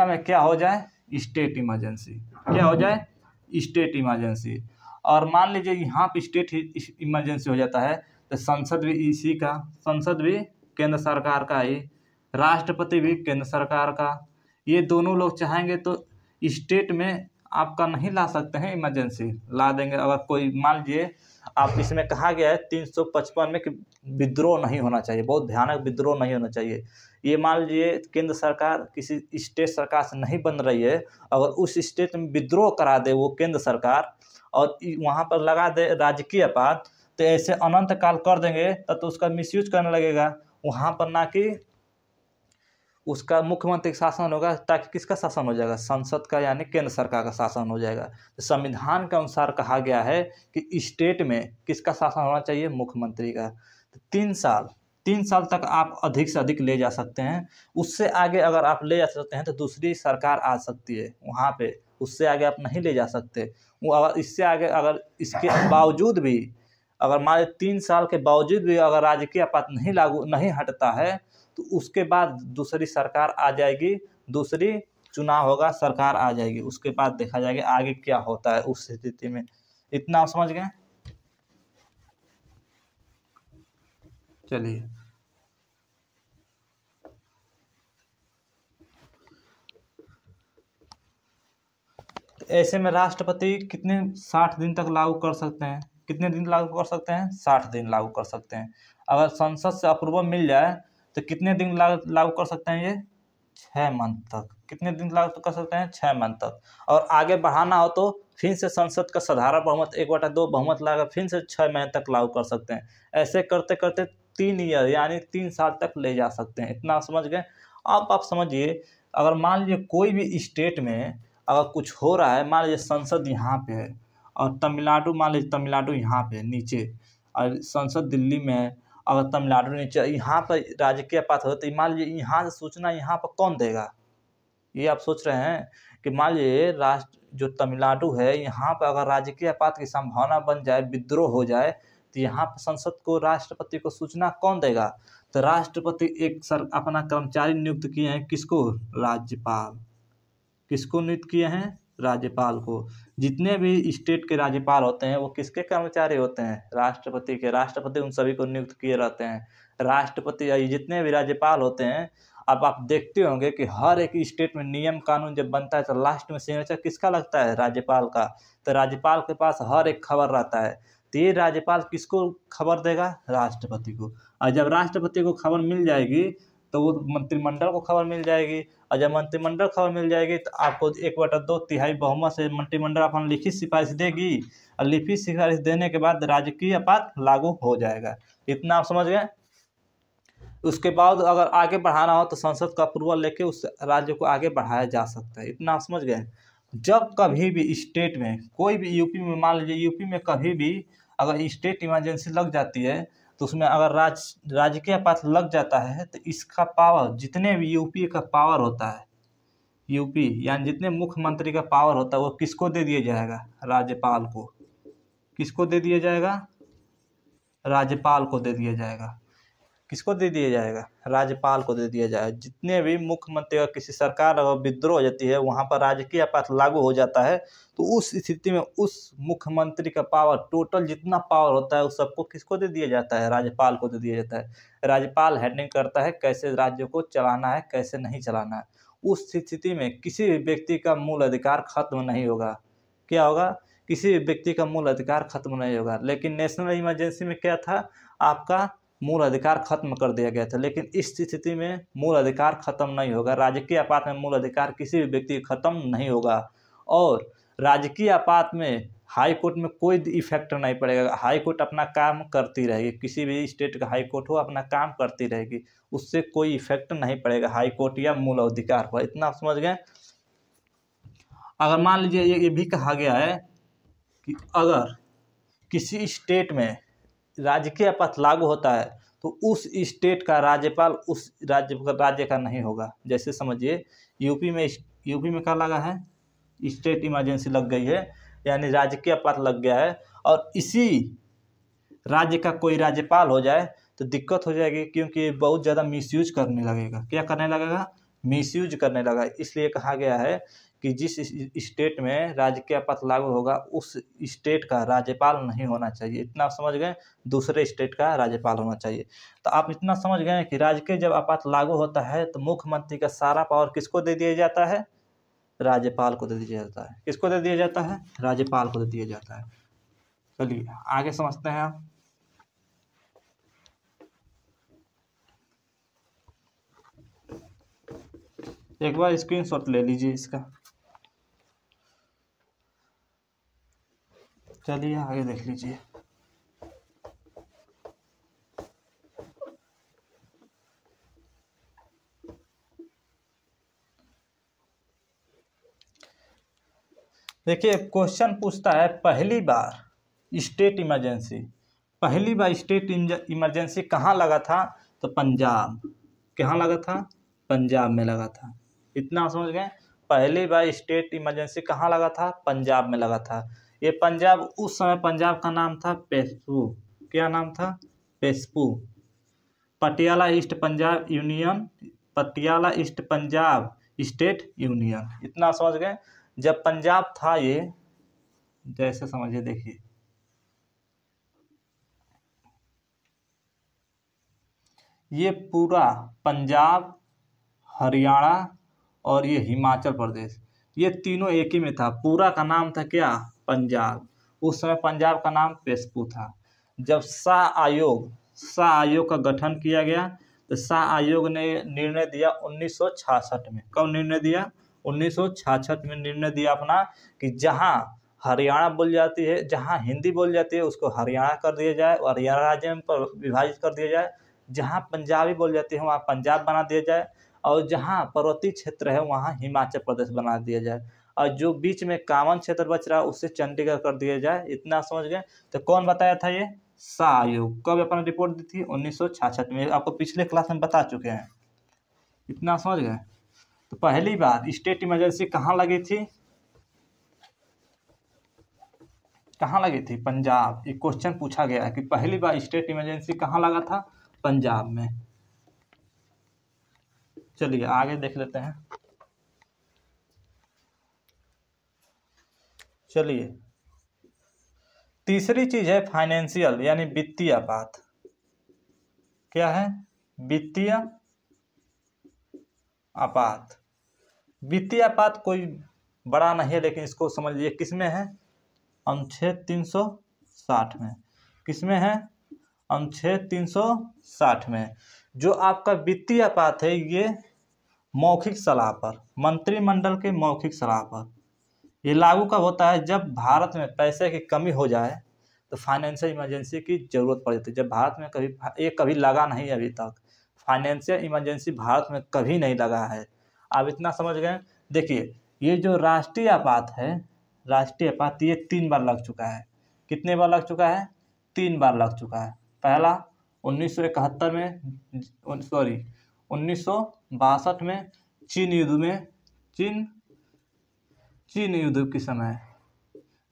में क्या हो जाए, स्टेट इमरजेंसी, क्या हो जाए, स्टेट इमरजेंसी। और मान लीजिए यहाँ पे स्टेट इमरजेंसी हो जाता है तो संसद भी इसी का, संसद भी केंद्र सरकार का ही, राष्ट्रपति भी केंद्र सरकार का। ये दोनों लोग चाहेंगे तो स्टेट में आपका नहीं ला सकते हैं, इमरजेंसी ला देंगे। अगर कोई मान लीजिए आप, इसमें कहा गया है 355 में कि विद्रोह नहीं होना चाहिए, बहुत भयानक विद्रोह नहीं होना चाहिए। ये मान लीजिए केंद्र सरकार किसी स्टेट सरकार से नहीं बन रही है, अगर उस स्टेट में विद्रोह करा दे वो केंद्र सरकार और वहाँ पर लगा दे राजकीय आपात, तो ऐसे अनंत काल कर देंगे तो उसका मिसयूज करने लगेगा वहाँ पर, ना कि उसका मुख्यमंत्री का शासन होगा, ताकि किसका शासन हो जाएगा, संसद का, यानी केंद्र सरकार का शासन हो जाएगा। तो संविधान के अनुसार कहा गया है कि स्टेट में किसका शासन होना चाहिए, मुख्यमंत्री का। तो 3 साल तक आप अधिक से अधिक ले जा सकते हैं। उससे आगे अगर आप ले जा सकते हैं तो दूसरी सरकार आ सकती है वहाँ पे, उससे आगे आप नहीं ले जा सकते। वो अगर इससे आगे, अगर इसके बावजूद भी, अगर मान 3 साल के बावजूद भी अगर राजकीय आपात नहीं हटता है तो उसके बाद दूसरी सरकार आ जाएगी, दूसरी चुनाव होगा, सरकार आ जाएगी, उसके बाद देखा जाएगा आगे क्या होता है उस स्थिति में। इतना आप समझ गए। चलिए, ऐसे में राष्ट्रपति कितने 60 दिन तक लागू कर सकते हैं, कितने दिन लागू कर सकते हैं, 60 दिन लागू कर सकते हैं। अगर संसद से अप्रूवल मिल जाए तो कितने दिन लागू कर सकते हैं, ये 6 मंथ तक। कितने दिन लागू कर सकते हैं, 6 मंथ तक। और आगे बढ़ाना हो तो फिर से संसद का साधारण बहुमत 1/2 बहुमत लगा फिर से 6 महीने तक लागू कर सकते हैं। ऐसे करते करते 3 ईयर यानी 3 साल तक ले जा सकते हैं। इतना समझ गए। अब आप समझिए, अगर मान लीजिए कोई भी स्टेट में अगर कुछ हो रहा है, मान लीजिए संसद यहाँ पे है और तमिलनाडु, मान लीजिए तमिलनाडु यहाँ पे नीचे और संसद दिल्ली में है, अगर तमिलनाडु नीचे, यहाँ पर राजकीय आपात हो तो मान लीजिए यहाँ से सूचना यहाँ पर कौन देगा। ये आप सोच रहे हैं कि मान लीजिए राष्ट्र जो तमिलनाडु है, यहाँ पर अगर राजकीय आपात की संभावना बन जाए, विद्रोह हो जाए, तो यहाँ पर संसद को, राष्ट्रपति को सूचना कौन देगा। तो राष्ट्रपति अपना कर्मचारी नियुक्त किए हैं, किसको, राज्यपाल। किसको नियुक्त किए हैं, राज्यपाल को। जितने भी स्टेट के राज्यपाल होते हैं वो किसके कर्मचारी होते हैं, राष्ट्रपति के। राष्ट्रपति उन सभी को नियुक्त किए रहते हैं। राष्ट्रपति, जितने भी राज्यपाल होते हैं, अब आप देखते होंगे कि हर एक स्टेट में नियम कानून जब बनता है तो लास्ट में सिग्नेचर किसका लगता है, राज्यपाल का। तो राज्यपाल के पास हर एक खबर रहता है। तो ये राज्यपाल किसको खबर देगा, राष्ट्रपति को। और जब राष्ट्रपति को खबर मिल जाएगी तो वो मंत्रिमंडल को खबर मिल जाएगी, और जब मंत्रिमंडल खबर मिल जाएगी तो आपको 1/2 बहुमत से मंत्रिमंडल अपन लिखित सिफारिश देगी, और लिखित सिफारिश देने के बाद राजकीय आपात लागू हो जाएगा। इतना आप समझ गए। उसके बाद अगर आगे बढ़ाना हो तो संसद का अप्रूवल लेके उस राज्य को आगे बढ़ाया जा सकता है। इतना आप समझ गए। जब कभी भी स्टेट में, कोई भी यूपी में, मान लीजिए यूपी में कभी भी अगर स्टेट इमरजेंसी लग जाती है तो उसमें अगर राजकीय आपात लग जाता है तो इसका पावर, जितने भी यूपी का पावर होता है, यूपी यानी जितने मुख्यमंत्री का पावर होता है, वो किसको दे दिया जाएगा, राज्यपाल को। किसको दे दिया जाएगा, राज्यपाल को दे दिया जाएगा। किसको दे दिया जाएगा, राज्यपाल को दे दिया जाएगा। जितने भी मुख्यमंत्री, अगर किसी सरकार अगर विद्रोह हो जाती है, वहाँ पर राजकीय आपात लागू हो जाता है, तो उस स्थिति में उस मुख्यमंत्री का पावर, टोटल जितना पावर होता है उस सबको किसको दे दिया जाता है, राज्यपाल को दे दिया जाता है। राज्यपाल हैंडलिंग करता है कैसे राज्य को चलाना है, कैसे नहीं चलाना है। उस स्थिति में किसी भी व्यक्ति का मूल अधिकार खत्म नहीं होगा। क्या होगा, किसी भी व्यक्ति का मूल अधिकार खत्म नहीं होगा। लेकिन नेशनल इमरजेंसी में क्या था, आपका मूल अधिकार खत्म कर दिया गया था। लेकिन इस स्थिति में मूल अधिकार खत्म नहीं होगा। राजकीय आपात में मूल अधिकार किसी भी व्यक्ति खत्म नहीं होगा। और राजकीय आपात में हाई कोर्ट में कोई इफेक्ट नहीं पड़ेगा। हाई कोर्ट अपना काम करती रहेगी, किसी भी स्टेट का हाई कोर्ट हो अपना काम करती रहेगी, उससे कोई इफेक्ट नहीं पड़ेगा हाई कोर्ट या मूल अधिकार पर। इतना आप समझ गए। अगर मान लीजिए ये भी कहा गया है कि अगर किसी स्टेट में राजकीय आपात लागू होता है तो उस स्टेट का राज्यपाल उस राज्य का नहीं होगा। जैसे समझिए यूपी में क्या लगा है, स्टेट इमरजेंसी लग गई है, यानी राजकीय आपात लग गया है, और इसी राज्य का कोई राज्यपाल हो जाए तो दिक्कत हो जाएगी, क्योंकि ये बहुत ज़्यादा मिसयूज करने लगेगा। क्या करने लगेगा? मिसयूज करने लगा। इसलिए कहा गया है कि जिस स्टेट में राज्य के आपात लागू होगा उस स्टेट का राज्यपाल नहीं होना चाहिए। इतना समझ गए? दूसरे स्टेट का राज्यपाल होना चाहिए। तो आप इतना समझ गए कि राज्य के जब आपात लागू होता है तो मुख्यमंत्री का सारा पावर किसको दे दिया जाता है? राज्यपाल को दे दिया जाता है। किसको दे दिया जाता है? राज्यपाल को दे दिया जाता है। चलिए आगे समझते हैं आप। एक बार स्क्रीनशॉट ले लीजिए इसका। चलिए आगे देख लीजिए। देखिए क्वेश्चन पूछता है पहली बार स्टेट इमरजेंसी कहाँ लगा था? तो पंजाब। कहाँ लगा था? पंजाब में लगा था। इतना समझ गए? पहली बार स्टेट इमरजेंसी कहाँ लगा था? पंजाब में लगा था। ये पंजाब, उस समय पंजाब का नाम था पेशपू। क्या नाम था? PEPSU. Patiala east Punjab union, Patiala east Punjab state union. इतना समझ गए? जब पंजाब था ये, जैसे समझिए, देखिए ये पूरा पंजाब, हरियाणा और ये हिमाचल प्रदेश, ये तीनों एक ही में था। पूरा का नाम था क्या? पंजाब। उस समय पंजाब का नाम पेशपू था। जब शाह आयोग का गठन किया गया तो शाह आयोग ने निर्णय दिया 1966 में। कब निर्णय दिया? 1966 में निर्णय दिया अपना कि जहाँ हरियाणा बोल जाती है, जहाँ हिंदी बोल जाती है उसको हरियाणा कर दिया जाए और हरियाणा राज्य में विभाजित कर दिया जाए। जहाँ पंजाबी बोल जाती है वहाँ पंजाब बना दिया जाए और जहाँ पर्वतीय क्षेत्र है वहाँ हिमाचल प्रदेश बना दिया जाए और जो बीच में कामन क्षेत्र बच रहा है उससे चंडीगढ़ कर दिया जाए। इतना समझ गए? तो कौन बताया था ये? शाह आयोग। कब अपना रिपोर्ट दी थी? 1966 में। आपको पिछले क्लास में बता चुके हैं। इतना समझ गए? तो पहली बार स्टेट इमरजेंसी कहाँ लगी थी? कहाँ लगी थी? पंजाब। एक क्वेश्चन पूछा गया है कि पहली बार स्टेट इमरजेंसी कहाँ लगा था? पंजाब में। चलिए आगे देख लेते हैं। चलिए तीसरी चीज है फाइनेंशियल यानी वित्तीय आपात। क्या है? वित्तीय आपात। वित्तीय आपात कोई बड़ा नहीं है, लेकिन इसको समझ लीजिए किसमें है? अनुच्छेद 360 में। किसमें है? अनुच्छेद 360 में। जो आपका वित्तीय आपात है ये मौखिक सलाह पर, मंत्रिमंडल के मौखिक सलाह पर ये लागू कब होता है? जब भारत में पैसे की कमी हो जाए तो फाइनेंशियल इमरजेंसी की जरूरत पड़ जाती है। जब भारत में कभी लगा नहीं, अभी तक फाइनेंशियल इमरजेंसी भारत में कभी नहीं लगा है। आप इतना समझ गए? देखिए ये जो राष्ट्रीय आपात है, राष्ट्रीय आपात ये 3 बार लग चुका है। कितने बार लग चुका है? 3 बार लग चुका है। पहला 1971 में, 1962 में चीन युद्ध के समय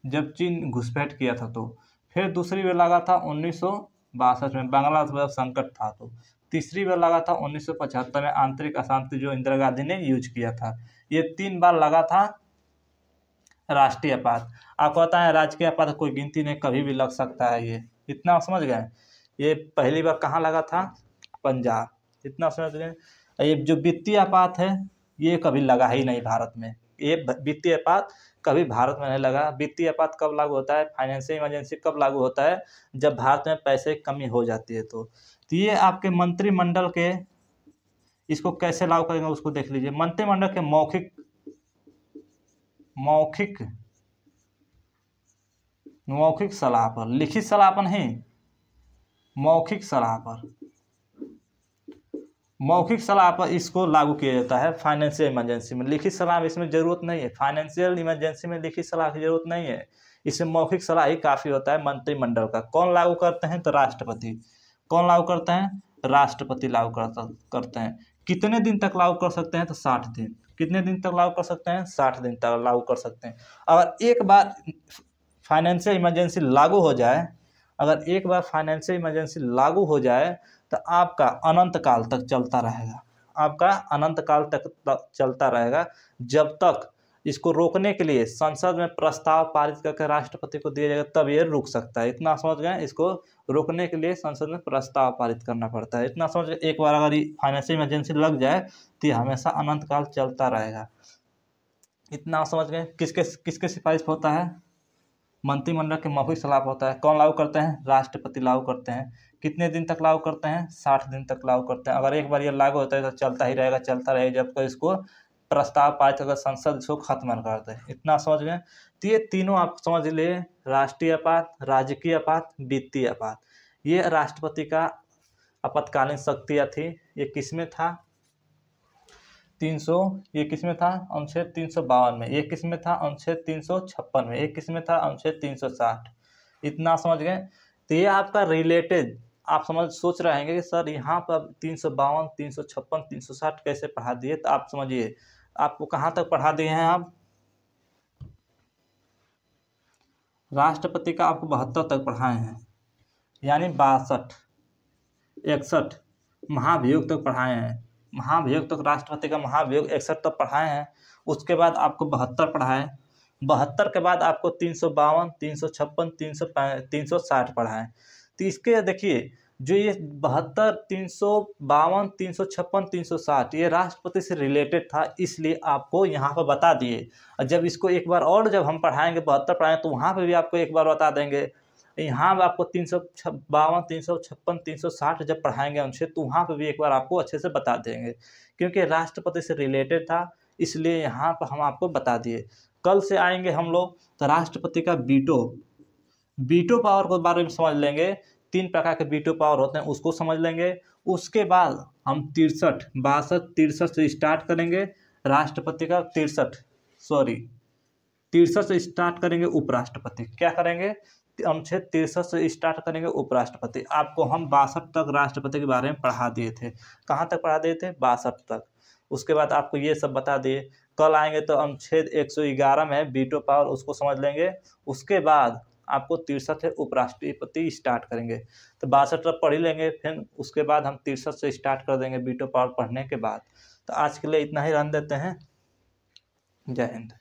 जब चीन घुसपैठ किया था तो। फिर दूसरी बार लगा था 1962 में, बांग्लादेश संकट था तो। तीसरी बार लगा था 1975 में, आंतरिक अशांति जो इंदिरा गांधी ने यूज किया था। ये 3 बार लगा था राष्ट्रीय आपात। आपको पता है राजकीय आपात कोई गिनती नहीं, कभी भी लग सकता है। ये इतना समझ गए? ये पहली बार कहाँ लगा था? पंजाब। इतना समझ गए? ये जो वित्तीय आपात है ये कभी लगा ही नहीं भारत में। ये वित्तीय आपात कभी भारत में नहीं लगा। वित्तीय आपात कब लागू होता है? फाइनेंशियल इमरजेंसी कब लागू होता है? जब भारत में पैसे की कमी हो जाती है तो ये आपके मंत्रिमंडल के, इसको कैसे लागू करेंगे उसको देख लीजिए। मंत्रिमंडल के मौखिक सलाह पर, लिखित सलाह पर नहीं, मौखिक सलाह पर इसको लागू किया जाता है फाइनेंशियल इमरजेंसी में। लिखित सलाह में इसमें जरूरत नहीं है। फाइनेंशियल इमरजेंसी में लिखित सलाह की जरूरत नहीं है, इसमें मौखिक सलाह ही काफी होता है मंत्रिमंडल का। कौन लागू करते हैं? तो राष्ट्रपति। कौन लागू करते हैं? राष्ट्रपति लागू करते हैं। कितने दिन तक लागू कर सकते हैं? तो 60 दिन। कितने दिन तक लागू कर सकते हैं? 60 दिन तक लागू कर सकते हैं। अगर एक बार फाइनेंशियल इमरजेंसी लागू हो जाए अगर एक बार फाइनेंशियल इमरजेंसी लागू हो जाए तो आपका अनंत काल तक चलता रहेगा, आपका अनंत काल तक चलता रहेगा, जब तक इसको रोकने के लिए संसद में प्रस्ताव पारित करके राष्ट्रपति को दिया जाएगा तब ये रुक सकता है। इतना समझ गए, इसको रोकने के लिए संसद में प्रस्ताव पारित करना पड़ता है। इतना समझ गए, एक बार अगर फाइनेंशियल इमरजेंसी लग जाए तो ये हमेशा अनंत काल चलता रहेगा। इतना समझ गए। किसके किसके सिफारिश होता है? मंत्रिमंडल के मौखिक सलाह होता है। कौन लागू करते हैं? राष्ट्रपति लागू करते हैं। कितने दिन तक लागू करते हैं? 60 दिन तक लागू करते हैं। अगर एक बार ये लागू होता है तो चलता ही रहेगा, चलता रहेगा जब तक इसको प्रस्ताव पारित अगर संसद इसको खत्म न कर दे। इतना समझ गए। तो ये तीनों आप समझ लिए, राष्ट्रीय आपात, राजकीय आपात, वित्तीय आपात। ये राष्ट्रपति का आपातकालीन शक्तियाँ थी। ये किसमें था? 300, ये किसमें था? अनुच्छेद 352 में। ये किसमें था? अनुच्छेद 356 में। ये किसमें था? अनुच्छेद 360। इतना समझ गए। तो ये आपका रिलेटेड आप सोच रहे हैं कि सर यहाँ पर 352, 356, 360 कैसे पढ़ा दिए? तो आप समझिए, आपको कहाँ तक पढ़ा दिए हैं? आप राष्ट्रपति का आपको 72 तक पढ़ाए हैं, यानी 62, 61 महाभियोग तक पढ़ाए हैं। महाभियोग तक राष्ट्रपति का महाभियोग 61 तक पढ़ाए हैं। उसके बाद आपको 72 पढ़ाए। 72 के बाद आपको 352, 356, 360 पढ़ाए। तो इसके देखिए, जो ये 72, 352, 356, 360 ये राष्ट्रपति से रिलेटेड था, इसलिए आपको यहाँ पर बता दिए। और जब इसको एक बार और जब हम पढ़ाएंगे, 72 पढ़ाएंगे, तो वहाँ पे भी आपको एक बार बता देंगे। यहाँ आपको 352, 356, 360 जब पढ़ाएंगे अनुच्छेद, तो वहाँ पे भी एक बार आपको अच्छे से बता देंगे, क्योंकि राष्ट्रपति से रिलेटेड था, इसलिए यहाँ पर हम आपको बता दिए। कल से आएंगे हम लोग तो राष्ट्रपति का वीटो पावर के बारे में समझ लेंगे। 3 प्रकार के वीटो पावर होते हैं, उसको समझ लेंगे। उसके बाद हम 63 से स्टार्ट करेंगे। राष्ट्रपति का 63 से स्टार्ट करेंगे। उपराष्ट्रपति क्या करेंगे? अनुच्छेद 63 से स्टार्ट करेंगे उपराष्ट्रपति। आपको हम 62 तक राष्ट्रपति के बारे में पढ़ा दिए थे। कहाँ तक पढ़ा दिए थे? 62 तक। उसके बाद आपको ये सब बता दिए। कल आएंगे तो अनुच्छेद 111 में वीटो पावर, उसको समझ लेंगे। उसके बाद आपको 63 से उपराष्ट्रपति स्टार्ट करेंगे। तो 62 तक पढ़ ही लेंगे, फिर उसके बाद हम 63 से स्टार्ट कर देंगे वीटो पावर पढ़ने के बाद। तो आज के लिए इतना ही रहने देते हैं। जय हिंद।